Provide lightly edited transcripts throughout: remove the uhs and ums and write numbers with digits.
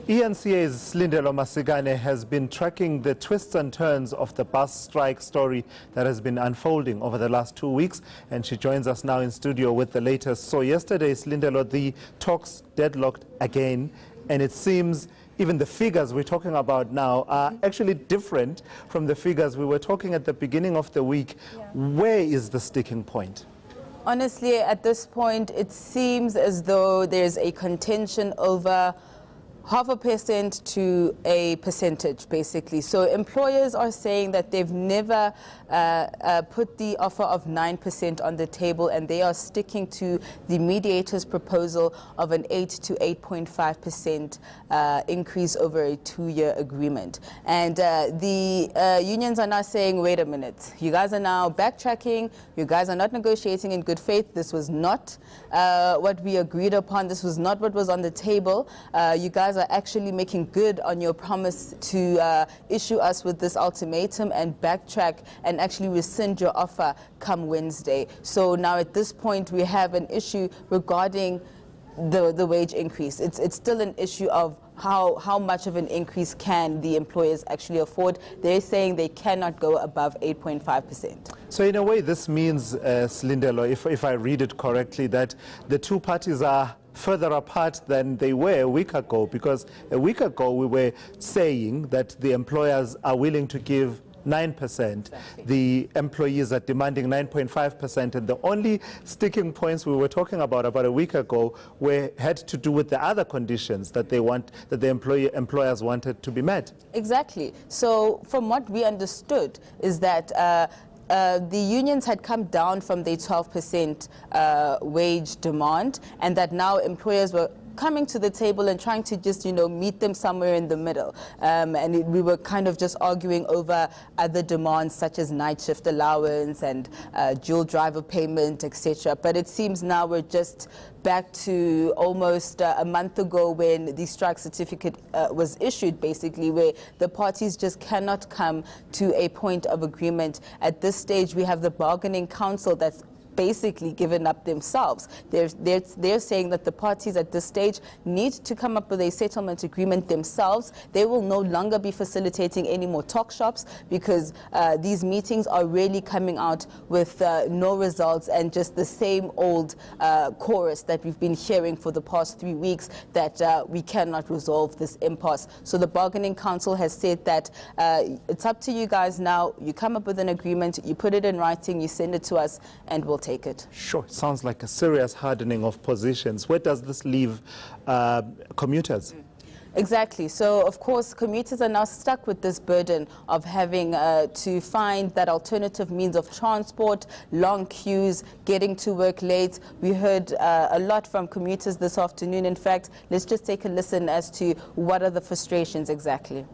eNCA's Silindelo Masikane has been tracking the twists and turns of the bus strike story that has been unfolding over the last 2 weeks, and she joins us now in studio with the latest. So yesterday, Silindelo, the talks deadlocked again, and it seems even the figures we're talking about now are actually different from the figures we were talking at the beginning of the week. Where is the sticking point? Honestly, at this point, it seems as though there's a contention over 0.5% to a percentage, basically. So employers are saying that they've never put the offer of 9% on the table, and they are sticking to the mediator's proposal of an 8 to 8.5% increase over a 2-year agreement. And the unions are now saying, wait a minute, you guys are now backtracking, you guys are not negotiating in good faith. This was not what we agreed upon. This was not what was on the table. You guys are actually making good on your promise to issue us with this ultimatum and backtrack and actually rescind your offer come Wednesday. So now at this point we have an issue regarding the wage increase. It's still an issue of how much of an increase can the employers actually afford. They're saying they cannot go above 8.5%. So in a way this means, Silindelo, if I read it correctly, that the two parties are further apart than they were a week ago, because a week ago we were saying that the employers are willing to give 9%. Exactly. The employees are demanding 9.5%, and the only sticking points we were talking about a week ago had to do with the other conditions that the employers wanted to be met. Exactly. So from what we understood is that the unions had come down from their 12% wage demand, and that now employers were coming to the table and trying to just, meet them somewhere in the middle. We were kind of just arguing over other demands such as night shift allowance and dual driver payment, etc. But it seems now we're just back to almost a month ago when the strike certificate was issued, basically, where the parties just cannot come to a point of agreement. At this stage, we have the bargaining council that's basically given up themselves. They're saying that the parties at this stage need to come up with a settlement agreement themselves. They will no longer be facilitating any more talk shops, because these meetings are really coming out with no results and just the same old chorus that we've been hearing for the past 3 weeks, that we cannot resolve this impasse. So the bargaining council has said that it's up to you guys now. You come up with an agreement, you put it in writing, you send it to us, and we'll take it. Sure. Sounds like a serious hardening of positions. Where does this leave commuters? Exactly. So, of course, commuters are now stuck with this burden of having to find that alternative means of transport, long queues, getting to work late. We heard a lot from commuters this afternoon. In fact, let's just take a listen as to what are the frustrations exactly.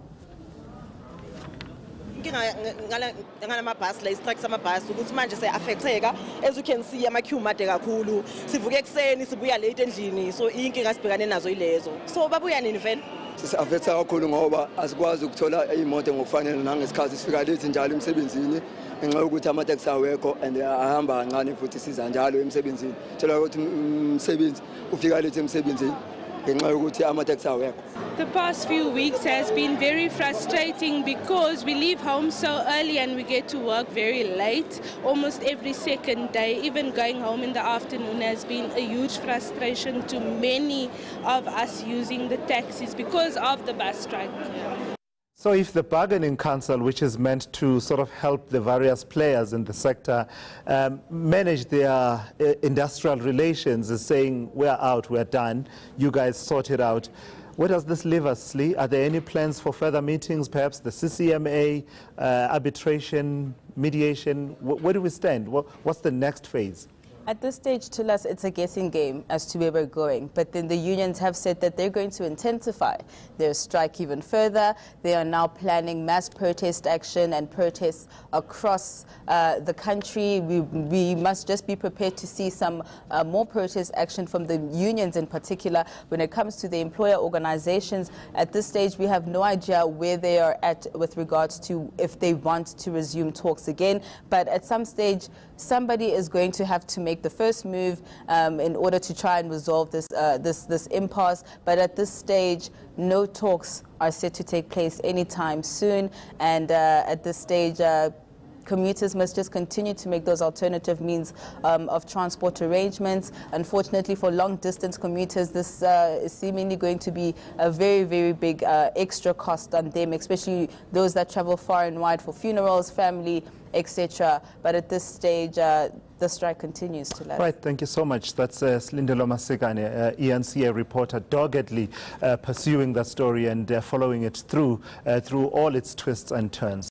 Ngamabhasi la istrike samabhasi ukuthi manje seyaffecteka, as you can see ama-queue made kakhulu, sivuke ekseni sibuya late endlini, so inkinga sibhekane nazo ilezo. So babuya nini vele? Sisi-affecta kakhulu ngoba asikwazi ukuthola imoto ngokufanele nangesikhathi sifika late njalo emsebenzini ngenxa yokuthi ama-taxi awekho and ahamba kancane futhi siza njalo emsebenzini. Thola ukuthi umsebenzi ufika late emsebenzini ngenxa yokuthi ama-taxi awekho. The past few weeks has been very frustrating because we leave home so early and we get to work very late, almost every second day. Even going home in the afternoon has been a huge frustration to many of us using the taxis because of the bus strike. So if the bargaining council, which is meant to sort of help the various players in the sector manage their industrial relations, is saying we're out, we're done, you guys sort it out, where does this leave us, Slee? Are there any plans for further meetings, perhaps the CCMA, arbitration, mediation? Where do we stand? What's the next phase? At this stage, to us, it's a guessing game as to where we're going. But then the unions have said that they're going to intensify their strike even further. They are now planning mass protest action and protests across the country. We must just be prepared to see some more protest action from the unions in particular. When it comes to the employer organizations, at this stage, we have no idea where they are at with regards to if they want to resume talks again. But at some stage, somebody is going to have to make make the first move in order to try and resolve this, this impasse. But at this stage, no talks are set to take place anytime soon. And at this stage, commuters must just continue to make those alternative means of transport arrangements. Unfortunately, for long-distance commuters, this is seemingly going to be a very, very big extra cost on them, especially those that travel far and wide for funerals, family, etc. But at this stage, the strike continues to last. Right, thank you so much. That's Silindelo Masikane, eNCA reporter, doggedly pursuing that story and following it through all its twists and turns.